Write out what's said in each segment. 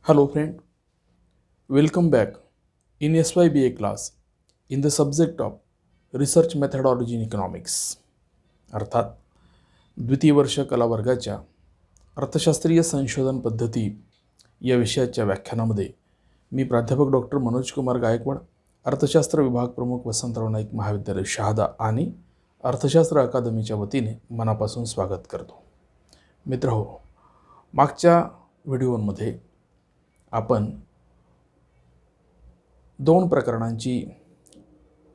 Hello friend, welcome back in SYBA class in the subject of Research Methodology in Economics. अर्थात द्वितीय वर्ष कला वर्गाच्या अर्थशास्त्रीय संशोधन पद्धती या विषयाच्या व्याख्यानामध्ये मी प्राध्यापक डॉक्टर मनोज कुमार गायकवाड, अर्थशास्त्र विभाग प्रमुख वसंतराव नाईक महाविद्यालय शहादा आणि अर्थशास्त्र अकादमीच्या वतीने मनापासून स्वागत करतो. मित्रहो, मागच्या व्हिडिओमध्ये आपण दोन प्रकरणांची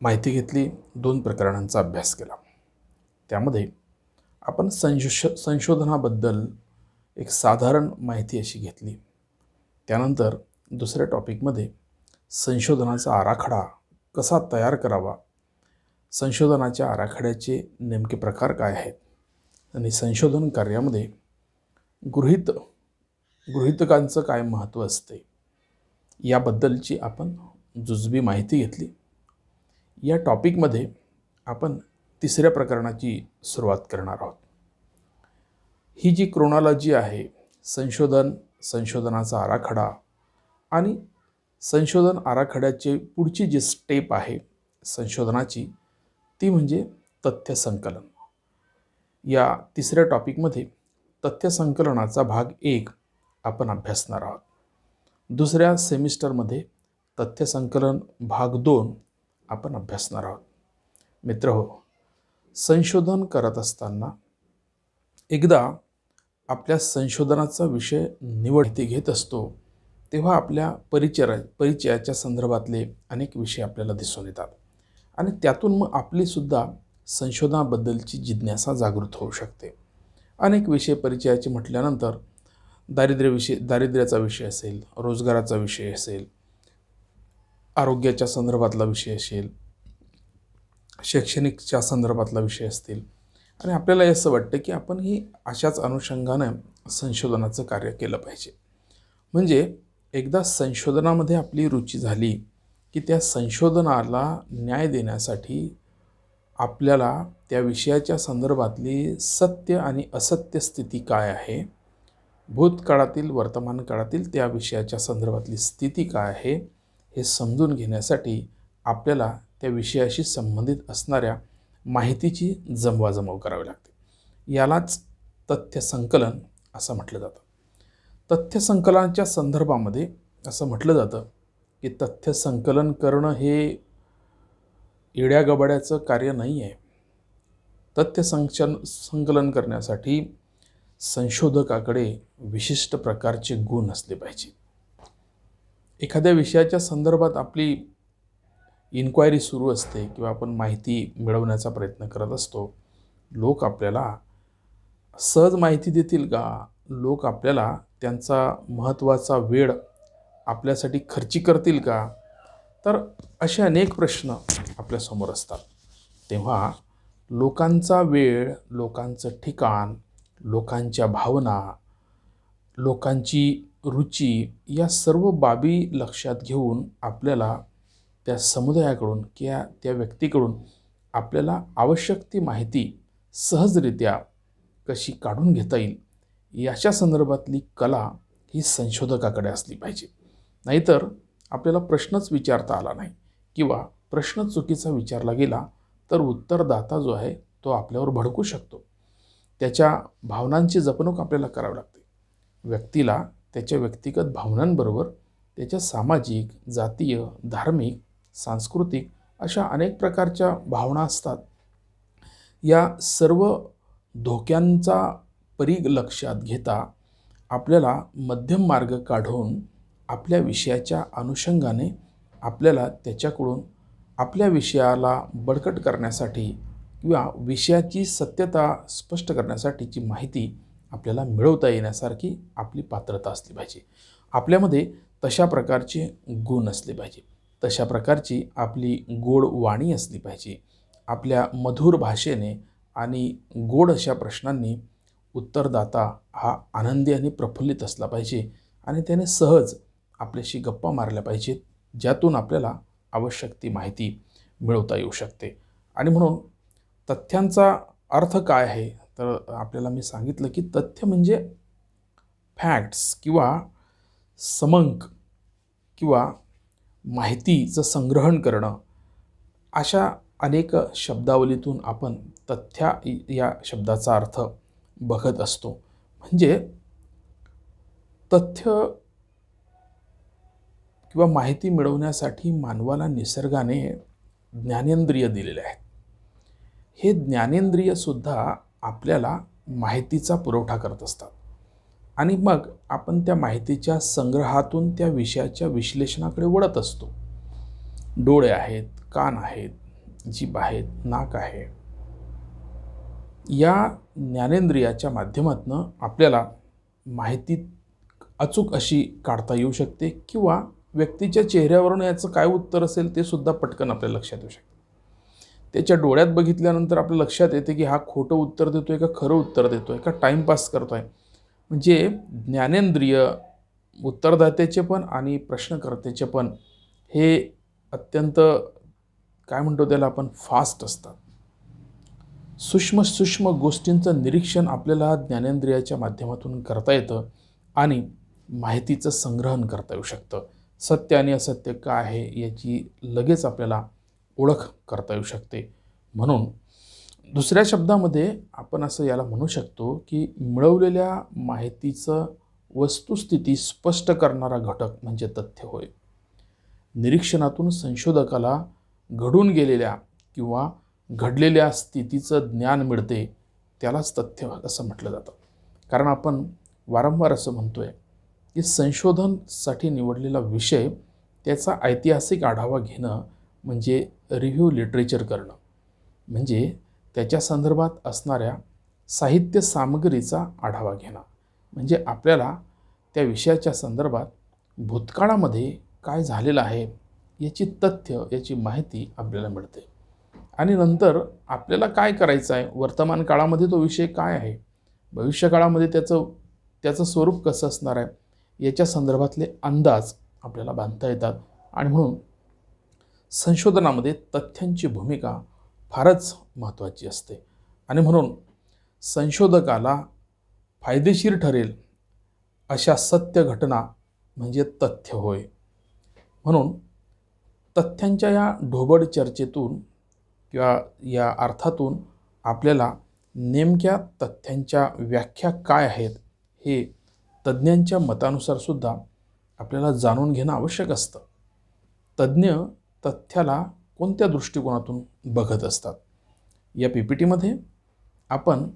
माहिती घेतली, दोन प्रकरणांचा अभ्यास केला. त्यामध्ये आपण संशोधनाबद्दल एक साधारण माहिती अशी घेतली. त्यानंतर दुसऱ्या टॉपिकमध्ये संशोधनाचा आराखडा कसा तयार करावा, संशोधनाच्या आराखड्याचे नेमके प्रकार काय आहेत आणि संशोधन कार्यामध्ये गृहीतकांचं काय महत्त्व असते याबद्दलची आपण जुजबी माहिती घेतली. या टॉपिकमध्ये आपण तिसऱ्या प्रकरणाची सुरुवात करणार आहोत. ही जी क्रोनॉलॉजी आहे, संशोधनाचा आराखडा आणि संशोधन आराखड्याची पुढची जी स्टेप आहे संशोधनाची, ती म्हणजे तथ्य संकलन. या तिसऱ्या टॉपिकमध्ये तथ्य संकलनाचा भाग 1 आपण अभ्यासणार आहोत. दुसऱ्या सेमिस्टरमध्ये तथ्य संकलन भाग 2 आपण अभ्यासणार आहोत. मित्रहो, संशोधन करत असताना एकदा आपल्या संशोधनाचा विषय निवडती घेत असतो तेव्हा आपल्या परिचयाच्या संदर्भातले अनेक विषय आपल्याला दिसून येतात आणि त्यातून मग आपलीसुद्धा संशोधनाबद्दलची जिज्ञासा जागृत होऊ शकते. अनेक विषय परिचयाचे म्हटल्यानंतर दारिद्र्याचा विषय असेल, रोजगाराचा विषय असेल, आरोग्याच्या संदर्भातला विषय असेल, शैक्षणिकच्या संदर्भातला विषय असतील आणि आपल्याला असं वाटतं की आपण ही अशाच अनुषंगाने संशोधनाचं कार्य केलं पाहिजे. म्हणजे एकदा संशोधनामध्ये आपली रुची झाली की त्या संशोधनाला न्याय देण्यासाठी आपल्याला त्या विषयाच्या संदर्भातली सत्य आणि असत्य स्थिती काय आहे, भूतकाळातील वर्तमान काळातील त्या विषयाच्या संदर्भातली स्थिती काय आहे हे समजून घेण्यासाठी आपल्याला त्या विषयाशी संबंधित असणाऱ्या माहितीची जमवाजमव करावी लागते. यालाच तथ्य संकलन असं म्हटलं जातं. तथ्य संकलनाच्या संदर्भामध्ये असं म्हटलं जातं की तथ्य संकलन करणं हे येड्यागबाड्याचं कार्य नाही आहे. तथ्य संकलन करण्यासाठी संशोधकाकडे विशिष्ट प्रकारचे गुण असले पाहिजे. एखाद्या विषयाच्या संदर्भात आपली इन्क्वायरी सुरू असते किंवा आपण माहिती मिळवण्याचा प्रयत्न करत असतो. लोक आपल्याला सहज माहिती देतील का? लोक आपल्याला त्यांचा महत्त्वाचा वेळ आपल्यासाठी खर्ची करतील का? तर असे अनेक प्रश्न आपल्यासमोर असतात. तेव्हा लोकांचा वेळ, लोकांचं ठिकाण, लोकांच्या भावना, लोकांची रुची या सर्व बाबी लक्षात घेऊन आपल्याला त्या समुदायाकडून किंवा त्या व्यक्तीकडून आपल्याला आवश्यक ती माहिती सहजरित्या कशी काढून घेता येईल याच्या संदर्भातली कला ही संशोधकाकडे असली पाहिजे. नाहीतर आपल्याला प्रश्नच विचारता आला नाही किंवा प्रश्न चुकीचा विचारला गेला तर उत्तरदाता जो आहे तो आपल्यावर भडकू शकतो. त्याच्या भावनांची जपणूक आपल्याला करावी लागते. व्यक्तीला त्याच्या व्यक्तिगत भावनांबरोबर त्याच्या सामाजिक, जातीय, धार्मिक, सांस्कृतिक अशा अनेक प्रकारच्या भावना असतात. या सर्व धोक्यांचा परीघ लक्षात घेता आपल्याला मध्यम मार्ग काढून आपल्या विषयाच्या अनुषंगाने आपल्याला त्याच्याकडून आपल्या विषयाला बळकट करण्यासाठी किंवा विषयाची सत्यता स्पष्ट करण्यासाठीची माहिती आपल्याला मिळवता येण्यासारखी आपली पात्रता असली पाहिजे. आपल्यामध्ये तशा प्रकारचे गुण असले पाहिजे. तशा प्रकारची आपली गोड वाणी असली पाहिजे. आपल्या मधुर भाषेने आणि गोड अशा प्रश्नांनी उत्तरदाता हा आनंदी आणि प्रफुल्लित असला पाहिजे आणि त्याने सहज आपल्याशी गप्पा मारल्या पाहिजेत, ज्यातून आपल्याला आवश्यक ती माहिती मिळवता येऊ शकते. आणि म्हणून तथ्यांचा अर्थ काय आहे तर आपल्याला मी सांगितलं की तथ्य म्हणजे फॅक्ट्स किंवा समंक किंवा माहितीचं संग्रहण करणं, अशा अनेक शब्दावलीतून आपण तथ्य या शब्दाचा अर्थ बघत असतो. म्हणजे तथ्य किंवा माहिती मिळवण्यासाठी मानवाला निसर्गाने ज्ञानेंद्रिय दिलेले आहेत. हे ज्ञानेंद्रियसुद्धा आपल्याला माहितीचा पुरवठा करत असतात आणि मग आपण त्या माहितीच्या संग्रहातून त्या विषयाच्या विश्लेषणाकडे वळत असतो. डोळे आहेत, कान आहेत, जीभ आहेत, नाक आहे. या ज्ञानेंद्रियाच्या माध्यमातून आपल्याला माहिती अचूक अशी काढता येऊ शकते किंवा व्यक्तीच्या चेहऱ्यावरून याचं काय उत्तर असेल ते सुद्धा पटकन आपल्या लक्षात येऊ शकते. त्याच्या डोळ्यात बघितल्यानंतर आपल्या लक्षात येते की हा खोटं उत्तर देतोय का खरं उत्तर देतोय का टाईमपास करतोय. म्हणजे ज्ञानेंद्रिय उत्तरदात्याचे पण आणि प्रश्नकर्त्याचे पण हे अत्यंत काय म्हणतो त्याला आपण फास्ट असतात. सूक्ष्म गोष्टींचं निरीक्षण आपल्याला ज्ञानेंद्रियाच्या माध्यमातून करता येतं आणि माहितीचं संग्रहण करता येऊ शकतं. सत्य आणि असत्य काय आहे याची लगेच आपल्याला ओळख करता येऊ शकते. म्हणून दुसऱ्या शब्दामध्ये आपण असं याला म्हणू शकतो की मिळवलेल्या माहितीचं वस्तुस्थिती स्पष्ट करणारा घटक म्हणजे तथ्य होय. निरीक्षणातून संशोधकाला घडून गेलेल्या किंवा घडलेल्या स्थितीचं ज्ञान मिळते, त्यालाच तथ्य असं म्हटलं जातं. कारण आपण वारंवार असं म्हणतोय की संशोधनासाठी निवडलेला विषय त्याचा ऐतिहासिक आढावा घेणं म्हणजे रिव्ह्यू लिटरेचर करणं, म्हणजे त्याच्या संदर्भात असणाऱ्या साहित्य सामग्रीचा आढावा घेणं. म्हणजे आपल्याला त्या विषयाच्या संदर्भात भूतकाळामध्ये काय झालेलं आहे याची तथ्य, याची माहिती आपल्याला मिळते. आणि नंतर आपल्याला काय करायचं आहे, वर्तमान काळामध्ये तो विषय काय आहे, भविष्यकाळामध्ये त्याचं स्वरूप कसं असणार आहे याच्या संदर्भातले अंदाज आपल्याला बांधता येतात. आणि म्हणून संशोधनामध्ये तथ्यांची भूमिका फारच महत्त्वाची असते. आणि म्हणून संशोधकाला फायदेशीर ठरेल अशा सत्य घटना म्हणजे तथ्य होय. म्हणून तथ्यांच्या या ढोबळ चर्चेतून किंवा या अर्थातून आपल्याला नेमक्या तथ्यांच्या व्याख्या काय आहेत हे तज्ज्ञांच्या मतानुसार सुद्धा आपल्याला जाणून घेणं आवश्यक असतं. तज्ज्ञ तथ्याला कोणत्या दृष्टिकोनातून बघत असतात. या PPTमध्ये आपण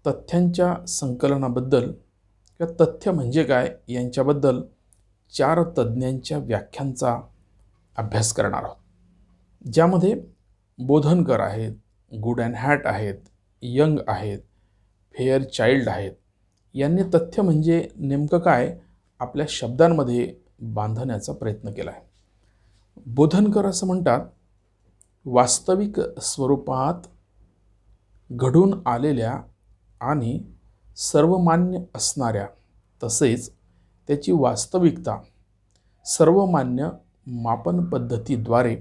तथ्यांच्या संकलनाबद्दल किंवा तथ्य म्हणजे काय यांच्याबद्दल 4 तज्ज्ञांच्या व्याख्यांचा अभ्यास करणार आहोत. ज्यामध्ये बोधनकर आहेत, गुड अँड हॅट आहेत, यंग आहेत, फेअरचाइल्ड आहेत. यांनी तथ्य म्हणजे नेमकं काय आपल्या शब्दांमध्ये बांधण्याचा प्रयत्न केला आहे. बोधनकर असं म्हणतात, वास्तविक स्वरूपात घडून आलेल्या आणि सर्वमान्य असणाऱ्या तसेच त्याची वास्तविकता सर्वमान्य मापन पद्धतीद्वारे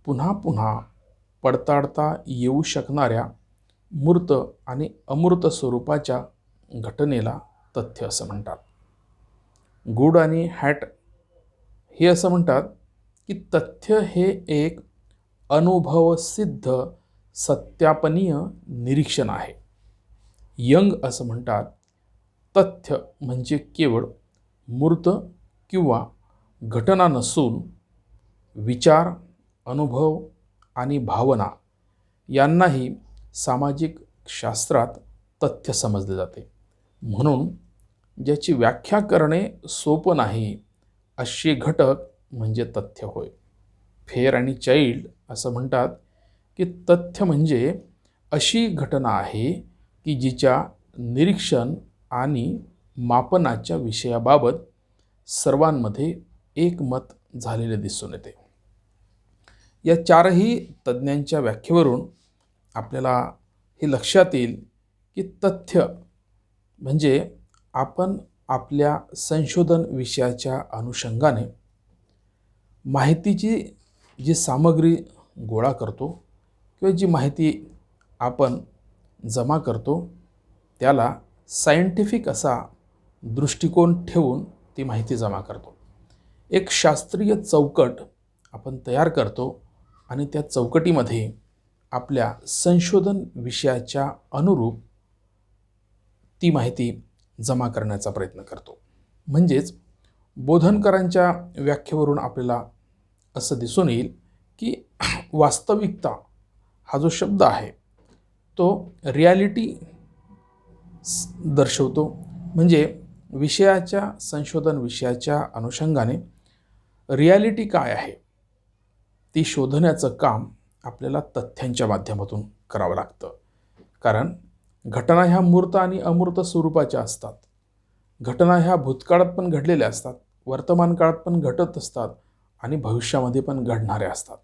पुन्हा पुन्हा पडताळता येऊ शकणाऱ्या मूर्त आणि अमूर्त स्वरूपाच्या घटनेला तथ्य असं म्हणतात. गुड आणि हॅट हे असं म्हणतात की तथ्य हे एक अनुभवसिद्ध सत्यापनीय निरीक्षण आहे. यंग असं म्हणतात, तथ्य म्हणजे केवळ मूर्त किंवा घटना नसून विचार, अनुभव आणि भावना यांनाही सामाजिक शास्त्रात तथ्य समजले जाते. म्हणून ज्याची व्याख्या करणे सोपं नाही असे घटक म्हणजे तथ्य होय. फेअर आणि चाइल्ड असं म्हणतात की तथ्य म्हणजे अशी घटना आहे की जिच्या निरीक्षण आणि मापनाच्या विषयाबाबत सर्वांमध्ये एकमत झालेले दिसून येते. या 4ही तज्ज्ञांच्या व्याख्येवरून आपल्याला हे लक्षात येईल की तथ्य म्हणजे आपण आपल्या संशोधन विषयाच्या अनुषंगाने माहितीची जी सामग्री गोळा करतो किंवा जी माहिती आपण जमा करतो त्याला सायंटिफिक असा दृष्टिकोन ठेवून ती माहिती जमा करतो. एक शास्त्रीय चौकट आपण तयार करतो आणि त्या चौकटीमध्ये आपल्या संशोधन विषयाच्या अनुरूप ती माहिती जमा करण्याचा प्रयत्न करतो. म्हणजेच बोधनकरांच्या व्याख्येवरून आपल्याला असं दिसून येईल की वास्तविकता हा जो शब्द आहे तो रिॲलिटी दर्शवतो. म्हणजे विषयाच्या संशोधन विषयाच्या अनुषंगाने रिॲलिटी काय आहे ती शोधण्याचं काम आपल्याला तथ्यांच्या माध्यमातून करावं लागतं. कारण घटना ह्या मूर्त आणि अमूर्त स्वरूपाच्या असतात. घटना ह्या भूतकाळात पण घडलेल्या असतात, वर्तमान काळात पण घटत असतात आणि भविष्यामध्ये पण घडणाऱ्या असतात.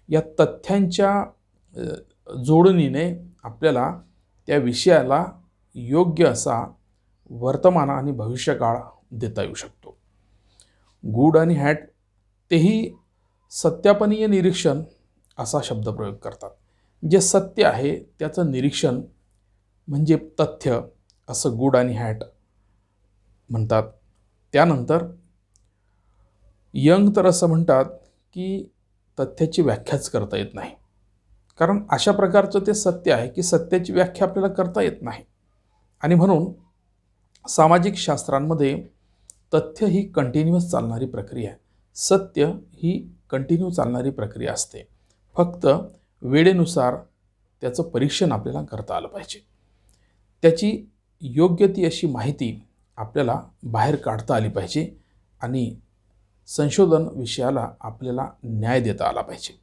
या तथ्यांच्या जोडणीने आपल्याला त्या विषयाला योग्य असा वर्तमान आणि भविष्यकाळ देता येऊ शकतो. गुड आणि हॅट तेही सत्यापनीय निरीक्षण असा शब्दप्रयोग करतात. जे सत्य आहे त्याचं निरीक्षण म्हणजे तथ्य असं गुड आणि हॅट म्हणतात. त्यानंतर यंग तर असं म्हणतात की तथ्याची व्याख्याच करता येत नाही. कारण अशा प्रकारचं ते सत्य आहे की सत्याची व्याख्या आपल्याला करता येत नाही. आणि म्हणून सामाजिक शास्त्रांमध्ये तथ्य ही कंटिन्युअस चालणारी प्रक्रिया आहे. सत्य ही कंटिन्यू चालणारी प्रक्रिया असते. फक्त वेळेनुसार त्याचं परीक्षण आपल्याला करता आलं पाहिजे. त्याची योग्य ती अशी माहिती आपल्याला बाहेर काढता आली पाहिजे आणि संशोधन विषयाला आपल्याला न्याय देता आला पाहिजे.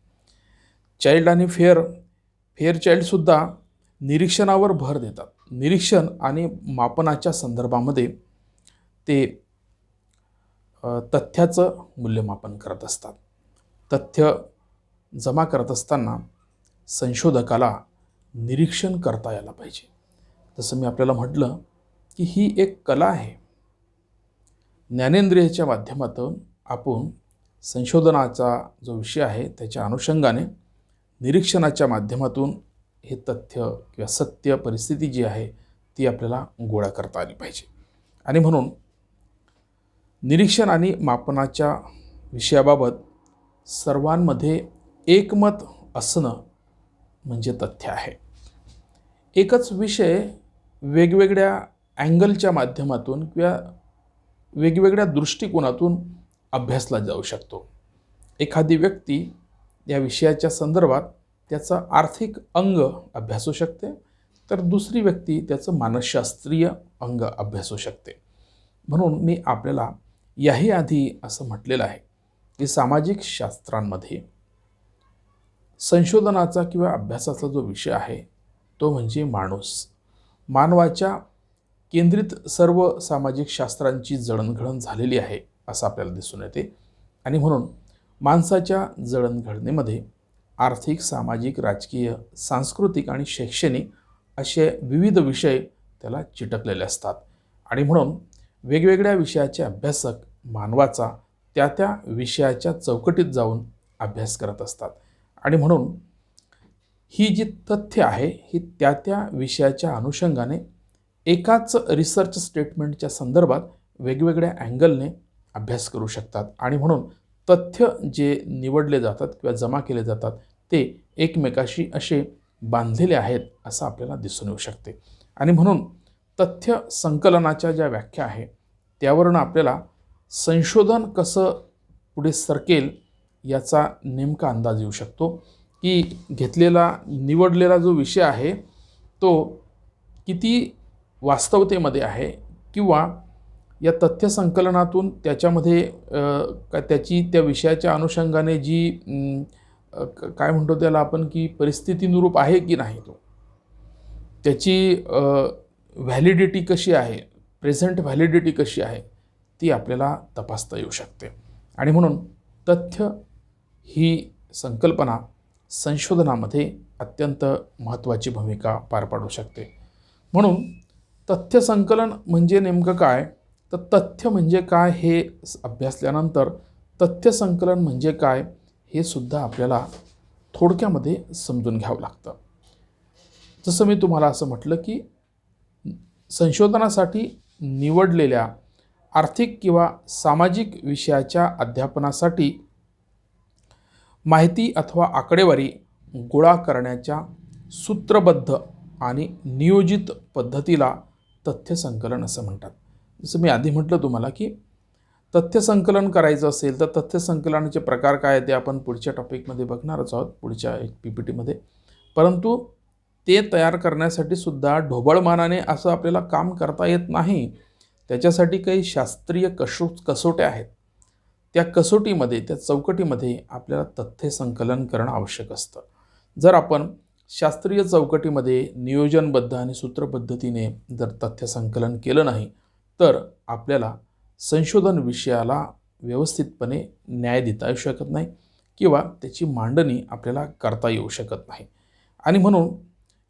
चाइल्ड आणि फेअरचाइल्डसुद्धा निरीक्षणावर भर देतात. निरीक्षण आणि मापनाच्या संदर्भामध्ये ते तथ्याचं मूल्यमापन करत असतात. तथ्य जमा करत असताना संशोधकाला निरीक्षण करता यायला पाहिजे. जसं मी आपल्याला म्हटलं की ही एक कला आहे. ज्ञानेंद्रियाच्या माध्यमातून आपण संशोधनाचा जो विषय आहे त्याच्या अनुषंगाने निरीक्षणाच्या माध्यमातून हे तथ्य किंवा सत्य परिस्थिती जी आहे ती आपल्याला गोळा करता आली पाहिजे. आणि म्हणून निरीक्षण आणि मापनाच्या विषयाबाबत सर्वांमध्ये एकमत असणं म्हणजे तथ्य आहे. एकच विषय वेगवेगळ्या अँगलच्या माध्यमातून किंवा वेगवेगळ्या दृष्टिकोनातून अभ्यासला जाऊ शकतो. एखादी व्यक्ती या विषयाच्या संदर्भात त्याचं आर्थिक अंग अभ्यासू शकते, तर दुसरी व्यक्ती त्याचं मानसशास्त्रीय अंग अभ्यासू शकते. म्हणून मी आपल्याला याही आधी असं म्हटलेलं आहे की सामाजिक शास्त्रांमध्ये संशोधनाचा किंवा अभ्यासाचा जो विषय आहे तो म्हणजे माणूस. मानवाच्या केंद्रित सर्व सामाजिक शास्त्रांची जडणघडण झालेली आहे असं आपल्याला दिसून येते. आणि म्हणून माणसाच्या जडणघडणीमध्ये आर्थिक, सामाजिक, राजकीय, सांस्कृतिक आणि शैक्षणिक असे विविध विषय त्याला चिटकलेले असतात. आणि म्हणून वेगवेगळ्या विषयाचे अभ्यासक मानवाचा त्या विषयाच्या चौकटीत जाऊन अभ्यास करत असतात. आणि म्हणून ही जी तथ्य आहे ही त्या विषयाच्या अनुषंगाने एकाच रिसर्च स्टेटमेंटच्या संदर्भात वेगवेगळ्या अँगलने अभ्यास करू शकतात. आणि म्हणून तथ्य जे निवडले जातात किंवा जमा केले जातात ते एकमेकाशी असे बांधलेले आहेत असं आपल्याला दिसून येऊ शकते. आणि म्हणून तथ्य संकलनाच्या ज्या व्याख्या आहे त्यावरून आपल्याला संशोधन कसं पुढे सरकेल याचा नेमका अंदाज येऊ शकतो की निवडलेला जो विषय आहे तो किती वास्तवतेमध्ये आहे किंवा या तथ्य संकलनातून त्याच्यामध्ये त्या विषयाच्या अनुषंगाने जी काय म्हणतो त्याला आपण की परिस्थितीनुरूप आहे की नाही, तो त्याची व्हॅलिडिटी कशी आहे, प्रेझेंट व्हॅलिडिटी कशी आहे ती आपल्याला तपासता येऊ शकते. आणि म्हणून तथ्य ही संकल्पना संशोधनामध्ये अत्यंत महत्त्वाची भूमिका पार पाडू शकते. म्हणून तथ्य संकलन म्हणजे नेमकं काय, तर तथ्य म्हणजे काय हे अभ्यासल्यानंतर तथ्य संकलन म्हणजे काय हे सुद्धा आपल्याला थोडक्यामध्ये समजून घ्यावं लागतं. जसं मी तुम्हाला असं म्हटलं की संशोधनासाठी निवडलेल्या आर्थिक किंवा सामाजिक विषयाच्या अध्यापनासाठी माहिती अथवा आकडेवारी गोळा करण्याच्या सूत्रबद्ध आणि नियोजित पद्धतीला तथ्य संकलन असं म्हणतात. जसं मी आधी म्हटलं तुम्हाला की तथ्य संकलन करायचं असेल तर तथ्य संकलनाचे प्रकार काय ते आपण पुढच्या टॉपिकमध्ये बघणारच आहोत, पुढच्या एक PPTमध्ये. परंतु ते तयार करण्यासाठी सुद्धा ढोबळमानाने असं आपल्याला काम करता येत नाही. त्याच्यासाठी काही शास्त्रीय कसोट्या आहेत. त्या कसोटीमध्ये, त्या चौकटीमध्ये आपल्याला तथ्य संकलन करणं आवश्यक असतं. जर आपण शास्त्रीय चौकटीमध्ये नियोजनबद्ध आणि सूत्रपद्धतीने जर तथ्य संकलन केलं नाही तर आपल्याला संशोधन विषयाला व्यवस्थितपणे न्याय देता येऊ शकत नाही किंवा त्याची मांडणी आपल्याला करता येऊ शकत नाही. आणि म्हणून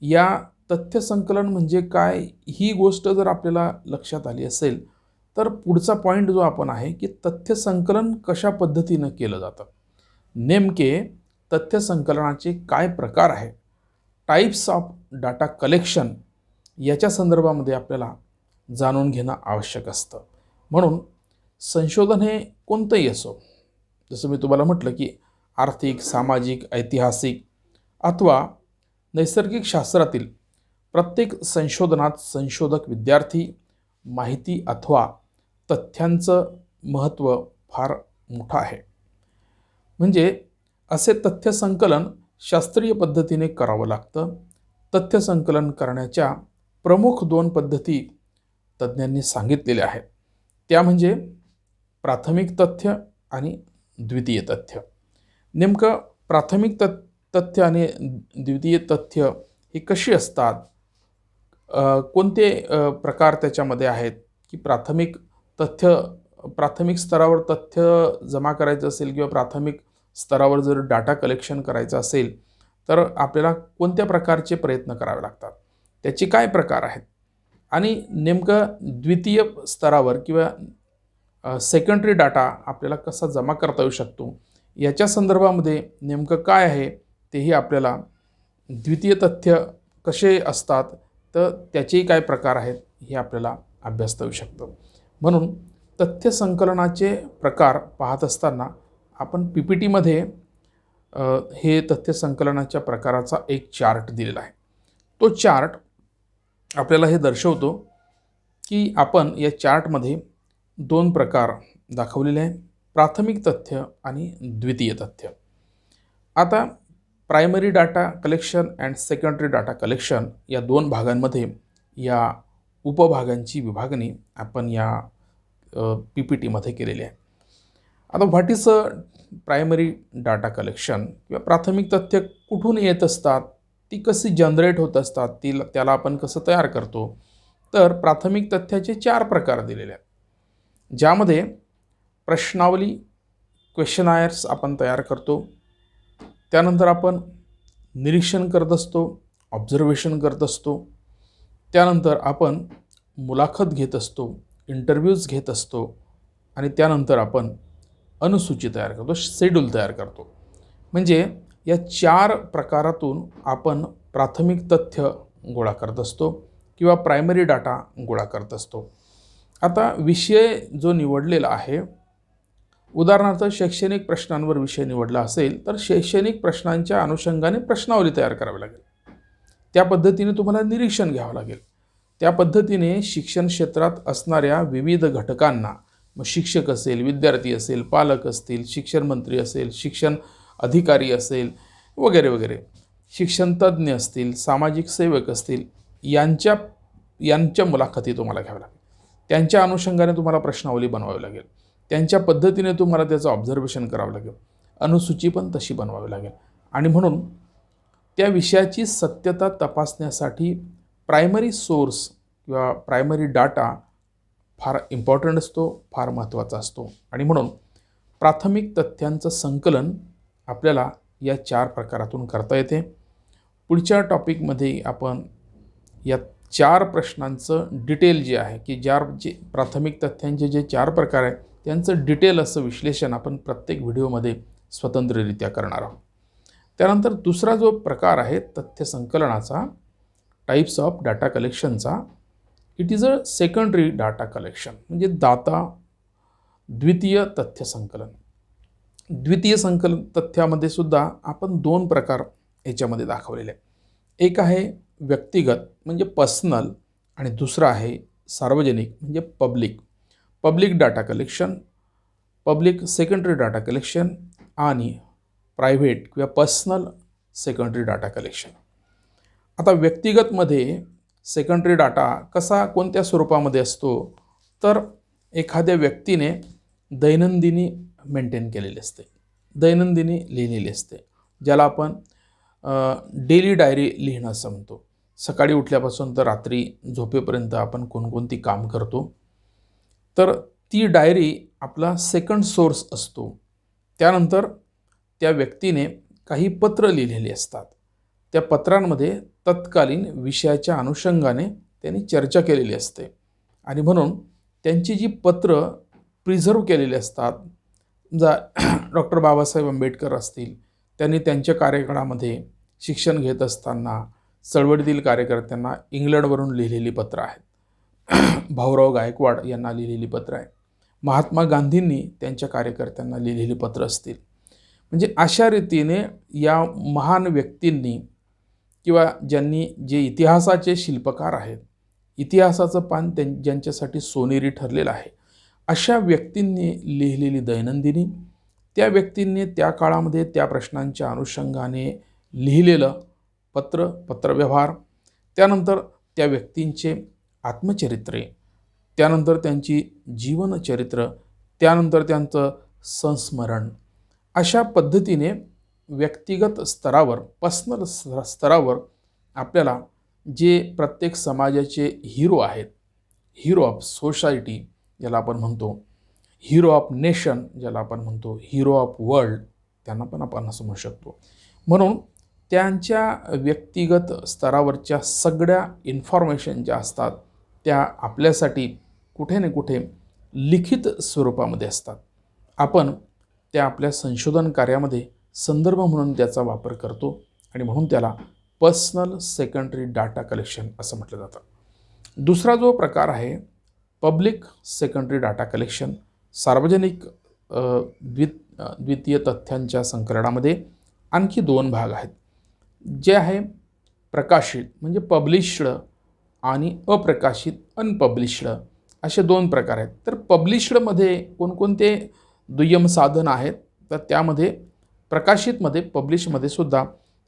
या तथ्य संकलन म्हणजे काय ही गोष्ट जर आपल्याला लक्षात आली असेल तर पुढचा पॉईंट जो आपण आहे की तथ्य संकलन कशा पद्धतीनं केलं जातं, नेमके तथ्य संकलनाचे काय प्रकार आहे, टाईप्स ऑफ डाटा कलेक्शन याच्या संदर्भामध्ये आपल्याला जाणून घेणं आवश्यक असतं. म्हणून संशोधन हे कोणतंही असो, जसं मी तुम्हाला म्हटलं की आर्थिक, सामाजिक, ऐतिहासिक अथवा नैसर्गिक शास्त्रातील प्रत्येक संशोधनात संशोधक विद्यार्थी माहिती अथवा तथ्यांचं महत्त्व फार मोठं आहे. म्हणजे असे तथ्य संकलन शास्त्रीय पद्धतीने करावं लागतं. तथ्य संकलन करण्याच्या प्रमुख 2 पद्धती तज्ज्ञांनी सांगितलेल्या आहेत. त्या म्हणजे प्राथमिक तथ्य आणि द्वितीय तथ्य. नेमकं प्राथमिक तथ्य आणि द्वितीय तथ्य ही कशी असतात, कोणते प्रकार त्याच्यामध्ये आहेत की प्राथमिक स्तरावर तथ्य जमा करायचं असेल किंवा प्राथमिक स्तरावर जर डाटा कलेक्शन करायचं असेल तर आपल्याला कोणत्या प्रकारचे प्रयत्न करावे लागतात, त्याचे काय प्रकार आहेत, आणि नेमकं द्वितीय स्तरावर किंवा सेकंडरी डाटा आपल्याला कसा जमा करता येऊ शकतो याच्या संदर्भामध्ये नेमकं काय आहे तेही आपल्याला, द्वितीय तथ्य कसे असतात तर त्याचेही काय प्रकार आहेत हे आपल्याला अभ्यासता येऊ शकतं. म्हणून तथ्य संकलनाचे प्रकार पाहत असताना आपण PPTमध्ये हे तथ्य संकलनाच्या प्रकाराचा एक चार्ट दिलेला आहे. तो चार्ट आपल्याला हे दर्शवतो की आपण या चार्टमध्ये 2 प्रकार दाखवलेले आहे, प्राथमिक तथ्य आणि द्वितीय तथ्य. आता primary data collection and secondary data collection या 2 भागांमध्ये या उपभागांची विभागणी आपण या PPTमध्ये केलेली आहे. आता what is primary data collection किंवा प्राथमिक तथ्य कुठून येत असतात, ती कशी जनरेट होत असतात, त्याला आपण कसं तयार करतो, तर प्राथमिक तथ्याचे 4 प्रकार दिलेले आहेत. ज्यामध्ये प्रश्नावली, क्वेश्चनायर्स आपण तयार करतो. त्यानंतर आपण निरीक्षण करत असतो, ऑब्झर्वेशन करत असतो. त्यानंतर आपण मुलाखत घेत असतो, इंटरव्ह्यूज घेत असतो आणि त्यानंतर आपण अनुसूची तयार करतो, शेड्यूल तयार करतो. म्हणजे या 4 प्रकारातून आपण प्राथमिक तथ्य गोळा करत असतो किंवा प्रायमरी डाटा गोळा करत असतो. आता विषय जो निवडलेला आहे, उदाहरणार्थ शैक्षणिक प्रश्नांवर विषय निवडला असेल तर शैक्षणिक प्रश्नांच्या अनुषंगाने प्रश्नावली तयार करावी लागेल. त्या पद्धतीने तुम्हाला निरीक्षण घ्यावं लागेल. त्या पद्धतीने शिक्षण क्षेत्रात असणाऱ्या विविध घटकांना, मग शिक्षक असेल, विद्यार्थी असेल, पालक असतील, शिक्षण मंत्री असेल, शिक्षण अधिकारी असेल वगैरे वगैरे, शिक्षण तज्ज्ञ असतील, सामाजिक सेवक असतील, यांच्या मुलाखती तुम्हाला घ्याव्या लागेल. त्यांच्या अनुषंगाने तुम्हाला प्रश्नावली बनवावी लागेल. त्यांच्या पद्धतीने तुम्हाला त्याचं ऑब्झर्वेशन करावं लागेल. अनुसूची पण तशी बनवावी लागेल. आणि म्हणून त्या विषयाची सत्यता तपासण्यासाठी प्रायमरी सोर्स किंवा प्रायमरी डाटा फार इम्पॉर्टंट असतो, फार महत्त्वाचा असतो. आणि म्हणून प्राथमिक तथ्यांचं संकलन आपल्याला या 4 प्रकारातून करता येते. पुढच्या टॉपिकमध्ये आपण या 4 प्रश्नांचं डिटेल जे आहे की जे प्राथमिक तथ्यांचे जे 4 प्रकार आहेत त्यांचं डिटेल असं विश्लेषण आपण प्रत्येक व्हिडिओमध्ये स्वतंत्ररित्या करणार आहोत. त्यानंतर दुसरा जो प्रकार आहे तथ्य संकलनाचा, टाईप्स ऑफ डाटा कलेक्शनचा, it is a secondary data collection. म्हणजे द्वितीय तथ्य संकलन. द्वितीय तथ्यामध्ये सुद्धा आपण दोन प्रकार याच्यामध्ये दाखवलेले आहे. एक आहे व्यक्तिगत म्हणजे पर्सनल आणि दुसरा आहे सार्वजनिक म्हणजे public data collection, public secondary data collection आणि प्रायव्हेट किंवा पर्सनल सेकंडरी डाटा कलेक्शन. आता व्यक्तिगतमध्ये सेकंडरी डाटा कोणत्या स्वरूपामध्ये असतो तर एखाद्या व्यक्तीने दैनंदिनी मेंटेन केलेली असते, दैनंदिनी लिहिलेली असते, ज्याला आपण डेली डायरी लिहिणं असं म्हणतो. सकाळी उठल्यापासून तर रात्री झोपेपर्यंत आपण कोणकोणती काम करतो, तर ती डायरी आपला सेकंड सोर्स असतो. त्यानंतर त्या व्यक्तीने काही पत्र लिहिलेली असतात. त्या पत्रांमध्ये तत्कालीन विषयाच्या अनुषंगाने त्यांनी चर्चा केलेली असते आणि म्हणून त्यांची जी पत्र प्रिझर्व केलेली असतात. डॉक्टर बाबासाहेब आंबेडकर असतील, त्यांनी त्यांच्या कार्यकाळामध्ये शिक्षण घेत असताना चळवळीतील कार्यकर्त्यांना इंग्लंडवरून लिहिलेली पत्र आहेत. भाऊराव गायकवाड यांना लिहिलेली पत्र आहे. महात्मा गांधींनी त्यांच्या कार्यकर्त्यांना लिहिलेली पत्र असतील. म्हणजे अशा रीतीने या महान व्यक्तींनी किंवा जे इतिहासाचे शिल्पकार आहेत, इतिहासाचं पान ज्यांच्यासाठी सोनेरी ठरलेलं आहे, अशा व्यक्तींनी लिहिलेली दैनंदिनी, त्या व्यक्तींनी त्या काळामध्ये त्या प्रश्नांच्या अनुषंगाने लिहिलेलं पत्रव्यवहार, त्यानंतर त्या व्यक्तींचे आत्मचरित्रे, त्यानंतर त्यांची जीवनचरित्र, त्यानंतर त्यांचं संस्मरण, अशा पद्धतीने व्यक्तिगत स्तरावर पर्सनल स्तरावर आपल्याला जे प्रत्येक समाजाचे हिरो आहेत, हिरो ऑफ सोसायटी ज्याला आपण म्हणतो, हिरो ऑफ नेशन ज्याला आपण म्हणतो, हिरो ऑफ वर्ल्ड त्यांना पण आपण असं म्हणू शकतो. म्हणून त्यांच्या व्यक्तिगत स्तरावरच्या सगळ्या इन्फॉर्मेशन ज्या असतात त्या आपल्यासाठी कुठे ना कुठे लिखित स्वरूपामध्ये असतात. आपण त्या आपल्या संशोधन कार्यामध्ये संदर्भ म्हणून त्याचा वापर करतो आणि म्हणून त्याला पर्सनल सेकंडरी डाटा कलेक्शन असं म्हटलं जातं. दुसरा जो प्रकार आहे पब्लिक सेकंडरी डाटा कलेक्शन, सार्वजनिक द्वितीय तथ्यांच्या संकलनामध्ये आणखी दोन भाग आहेत, जे आहे प्रकाशित म्हणजे पब्लिश्ड आणि अप्रकाशित अनपब्लिश्ड असे दोन प्रकार आहेत. तर पब्लिश्डमध्ये कोणकोणते दुय्यम साधन आहेत तर त्यामध्ये प्रकाशितमध्ये पब्लिशमध्ये सुद्धा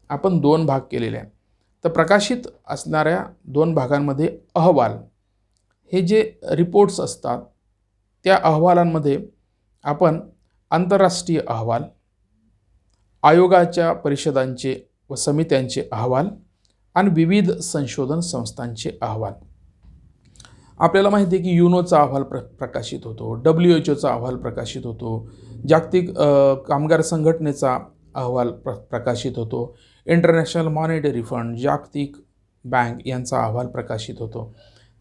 आपण दोन भाग केलेले आहेत. तर प्रकाशित असणाऱ्या दोन भागांमध्ये अहवाल, हे जे रिपोर्ट्स असतात त्या अहवालांमध्ये आपण आंतरराष्ट्रीय अहवाल, आयोगाच्या परिषदांचे व समित्यांचे अहवाल आणि विविध संशोधन संस्थांचे अहवाल. आपल्याला माहिती आहे की युनोचा अहवाल प्रकाशित होतो, WHO अहवाल प्रकाशित होतो, जागतिक कामगार संघटनेचा अहवाल प्रकाशित होतो, इंटरनॅशनल मॉनिटरी फंड, जागतिक बँक यांचा अहवाल प्रकाशित होतो.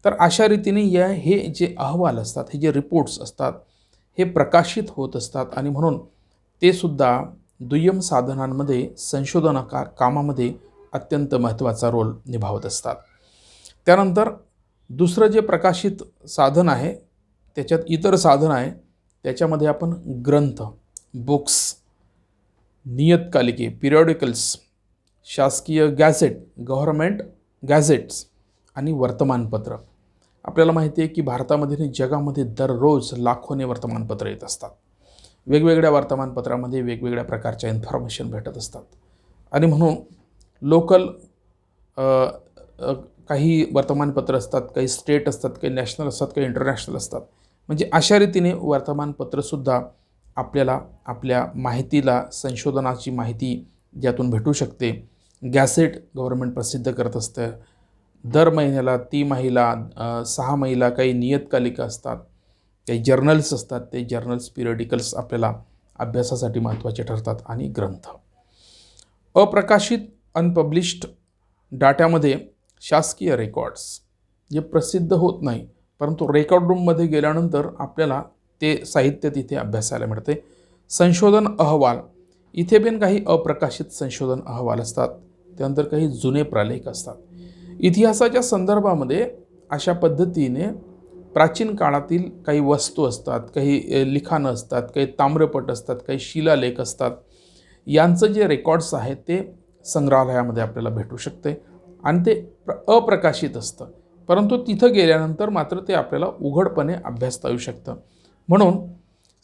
तर अशा रीतीने हे जे अहवाल असतात, हे जे रिपोर्ट्स असतात हे प्रकाशित होत असतात आणि म्हणून ते सुद्धा दुय्यम साधनांमध्ये संशोधन कामामध्ये अत्यंत महत्त्वाचा रोल निभावत असतात. त्यानंतर दुसरं जे प्रकाशित साधन आहे त्याच्यात इतर साधन आहे, त्याच्यामध्ये आपण ग्रंथ, बुक्स, नियतकालिके, पिरियॉडिकल्स, शासकीय गॅझेट, गव्हर्नमेंट गॅझेट्स आणि वर्तमानपत्र. आपल्याला माहिती आहे की भारतामध्ये आणि जगामध्ये दररोज लाखोने वर्तमानपत्र येत असतात. वेगवेगळ्या वर्तमानपत्रामध्ये वेगवेगळ्या प्रकारच्या इन्फॉर्मेशन भेटत असतात आणि म्हणून लोकल काही वर्तमानपत्र असतात, काही स्टेट असतात, काही नॅशनल असतात, काही इंटरनॅशनल असतात. म्हणजे अशा रीतीने वर्तमानपत्रसुद्धा आपल्याला आपल्या माहितीला, संशोधनाची माहिती ज्यातून भेटू शकते. गॅसेट गव्हर्नमेंट प्रसिद्ध करत असतं. दर महिन्याला, 6 महिला काही नियतकालिका असतात, काही जर्नल्स असतात. ते जर्नल्स, पिरियडिकल्स आपल्याला अभ्यासासाठी महत्त्वाचे ठरतात. आणि ग्रंथ. अप्रकाशित अनपब्लिश्ड डाट्यामध्ये शासकीय रेकॉर्ड्स जे प्रसिद्ध होत नाही, परंतु रेकॉर्ड रूममध्ये गेल्यानंतर आपल्याला ते साहित्य तिथे अभ्यासायला मिळते. संशोधन अहवाल, इथे पण काही अप्रकाशित संशोधन अहवाल असतात, त्यानंतर काही जुने प्रलेख असतात. इतिहासाच्या संदर्भामध्ये अशा पद्धतीने प्राचीन काळातील काही वस्तू असतात, काही लिखाणं असतात, काही ताम्रपट असतात, काही शिलालेख असतात, यांचं जे रेकॉर्ड्स आहेत ते संग्रहालयामध्ये आपल्याला भेटू शकते आणि ते अप्रकाशित असतं, परंतु तिथं गेल्यानंतर मात्र ते आपल्याला उघडपणे अभ्यासता येऊ शकतं. म्हणून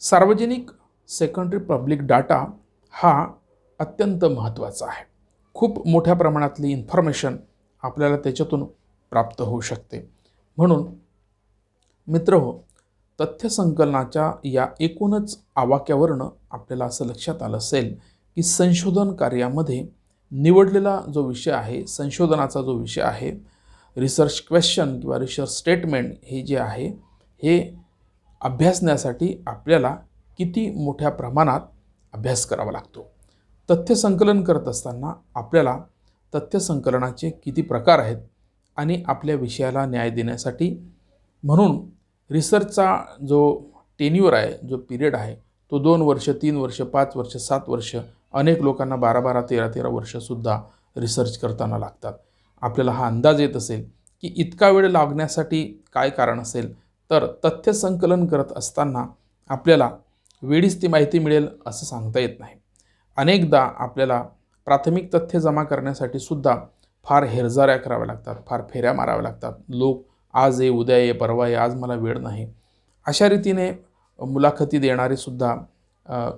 सार्वजनिक सेकंडरी पब्लिक डाटा हा अत्यंत महत्त्वाचा आहे. खूप मोठ्या प्रमाणातली इन्फॉर्मेशन आपल्याला त्याच्यातून प्राप्त होऊ शकते. म्हणून मित्रहो, तथ्यसंकलनाच्या या एकूणच आवाक्यावरनं आपल्याला असं लक्षात आलं असेल की संशोधन कार्यामध्ये निवडलेला जो विषय आहे, संशोधनाचा जो विषय आहे, रिसर्च क्वेश्चन किंवा रिसर्च स्टेटमेंट हे जे आहे, हे अभ्यासण्यासाठी आपल्याला किती मोठ्या प्रमाणात अभ्यास करावा लागतो. तथ्यसंकलन करत असताना आपल्याला तथ्यसंकलनाचे किती प्रकार आहेत आणि आपल्या विषयाला न्याय देण्यासाठी म्हणून रिसर्चचा जो टेन्युअर आहे, जो पिरियड आहे, तो 2 वर्ष, 3 वर्ष, 5 वर्ष, 7 वर्ष, अनेक लोकांना 12-12, 13-13 वर्षसुद्धा रिसर्च करताना लागतात. आपल्याला हा अंदाज येत असेल की इतका वेळ लागण्यासाठी काय कारण असेल, तर तथ्यसंकलन करत असताना आपल्याला वेळीच ती माहिती मिळेल असं सांगता येत नाही. अनेकदा आपल्याला प्राथमिक तथ्य जमा करण्यासाठी सुद्धा फार हेरजाऱ्या कराव्या लागतात, फार फेऱ्या माराव्या लागतात. लोक आज ये, उद्या ये, परवा ये, आज मला वेळ नाही, अशा रीतीने मुलाखती देणारे सुद्धा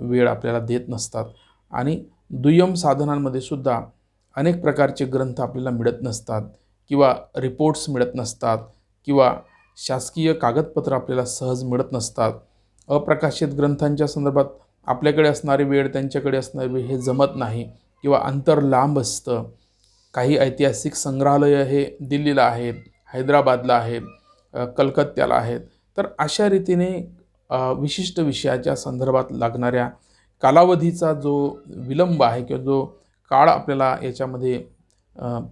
वेळ आपल्याला देत नसतात. आणि दुय्यम साधनांमध्ये सुद्धा अनेक प्रकारचे ग्रंथ आपल्याला मिळत नसतात किंवा रिपोर्ट्स मिळत नसतात किंवा शासकीय कागदपत्र आपल्याला सहज मिळत नसतात. अप्रकाशित ग्रंथांच्या संदर्भात आपल्याकडे असणारी वेळ, त्यांच्याकडे असणारी वेळ हे जमत नाही किंवा अंतर लांब असतं. काही ऐतिहासिक संग्रहालय हे दिल्लीला आहेत, हैदराबादला आहेत, कलकत्त्याला आहेत. तर अशा रीतीने विशिष्ट विषयाच्या संदर्भात लागणाऱ्या कालावधीचा जो विलंब आहे किंवा जो काळ आपल्याला याच्यामध्ये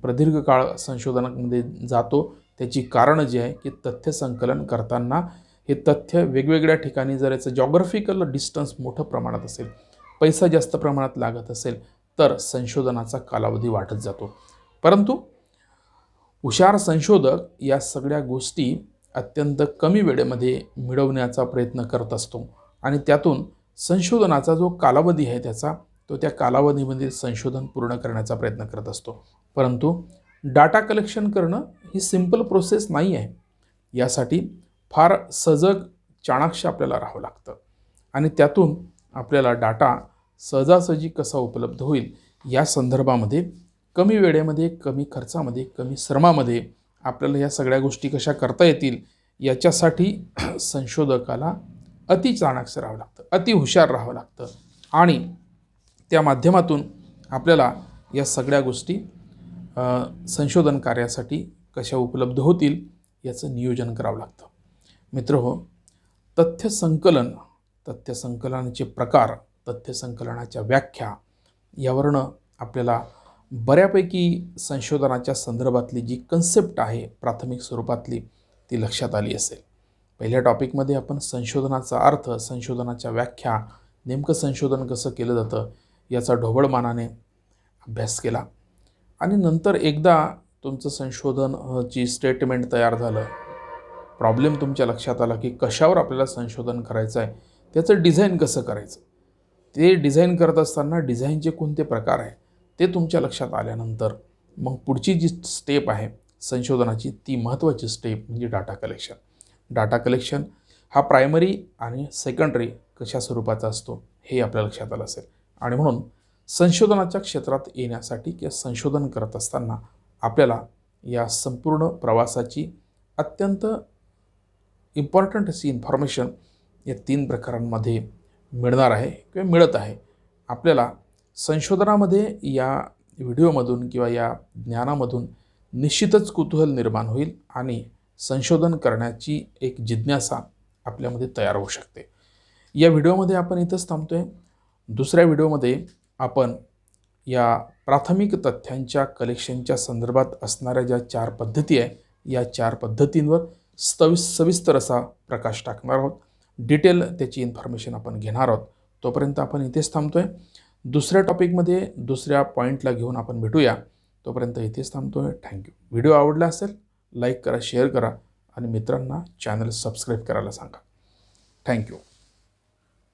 प्रदीर्घ काळ संशोधनामध्ये जातो, त्याची कारणं जी आहे की तथ्य संकलन करताना हे तथ्य वेगवेगळ्या ठिकाणी जर याचं जॉग्राफिकल डिस्टन्स मोठं प्रमाणात असेल, पैसा जास्त प्रमाणात लागत असेल, तर संशोधनाचा कालावधी वाढत जातो. परंतु हुशार संशोधक या सगळ्या गोष्टी अत्यंत कमी वेळेमध्ये मिळवण्याचा प्रयत्न करत असतो आणि त्यातून संशोधनाचा जो कालावधी आहे त्याचा तो त्या कालावधीमध्ये संशोधन पूर्ण करण्याचा प्रयत्न करत असतो. परंतु डाटा कलेक्शन करणं ही सिंपल प्रोसेस नाही आहे. यासाठी फार सजग, चाणाक्ष आपल्याला राहावं लागतं आणि त्यातून आपल्याला डाटा सहजासहजी कसा उपलब्ध होईल या संदर्भामध्ये कमी वेळेमध्ये, कमी खर्चामध्ये, कमी श्रमामध्ये आपल्याला या सगळ्या गोष्टी कशा करता येतील याच्यासाठी संशोधकाला अति चाणाक्ष राहावं लागतं, अति हुशार राहावं लागतं आणि त्या माध्यमातून आपल्याला या सगळ्या गोष्टी संशोधन कार्यासाठी कशा उपलब्ध होतील याचं नियोजन करावं लागतं. मित्रहो, तथ्यसंकलनाचे प्रकार, तथ्यसंकलनाच्या व्याख्या यावरनं आपल्याला बऱ्यापैकी संशोधनाच्या संदर्भातली जी कन्सेप्ट आहे प्राथमिक स्वरूपातली ती लक्षात आली असेल. पहिल्या टॉपिकमध्ये आपण संशोधनाचा अर्थ, संशोधनाच्या व्याख्या, नेमकं संशोधन कसं केलं जातं याचा ढोबळमानाने अभ्यास केला आणि नंतर एकदा तुमचं संशोधनाची स्टेटमेंट तयार झालं, प्रॉब्लेम तुमच्या लक्षात आला की कशावर आपल्याला संशोधन करायचं आहे, त्याचं डिझाईन कसं करायचं, ते डिझाईन करत असताना डिझाईनचे कोणते प्रकार आहे ते तुमच्या लक्षात आल्यानंतर मग पुढची जी स्टेप आहे संशोधनाची ती महत्त्वाची स्टेप म्हणजे डाटा कलेक्शन. डाटा कलेक्शन हा प्रायमरी आणि सेकंडरी कशा स्वरूपाचा असतो हे आपल्या लक्षात आलं असेल आणि म्हणून संशोधनाच्या क्षेत्रात येण्यासाठी किंवा संशोधन करत असताना आपल्याला या संपूर्ण प्रवासाची अत्यंत इम्पॉर्टंट अशी इन्फॉर्मेशन या 3 प्रकारांमध्ये मिळणार आहे किंवा मिळत आहे. आपल्याला संशोधनामध्ये या व्हिडिओमधून किंवा या ज्ञानामधून निश्चितच कुतूहल निर्माण होईल आणि संशोधन करण्याची एक जिज्ञासा आपल्यामध्ये तयार होऊ शकते. या व्हिडिओमध्ये आपण इथंच थांबतोय. दुसऱ्या व्हिडिओमध्ये आपण या प्राथमिक तथ्यांच्या कलेक्शनच्या संदर्भात असणाऱ्या ज्या 4 पद्धती आहे या 4 पद्धतींवर सविस्तर असा प्रकाश टाकणार आहोत. डिटेल त्याची इन्फॉर्मेशन आपण घेणार आहोत. तोपर्यंत आपण इथेच थांबतोय. दुसऱ्या टॉपिकमध्ये दुसऱ्या पॉईंटला घेऊन आपण भेटूया. तोपर्यंत इथेच थांबतोय. थँक्यू. व्हिडिओ आवडला असेल लाईक करा, शेअर करा आणि मित्रांना चॅनल सबस्क्राईब करायला सांगा. थँक्यू.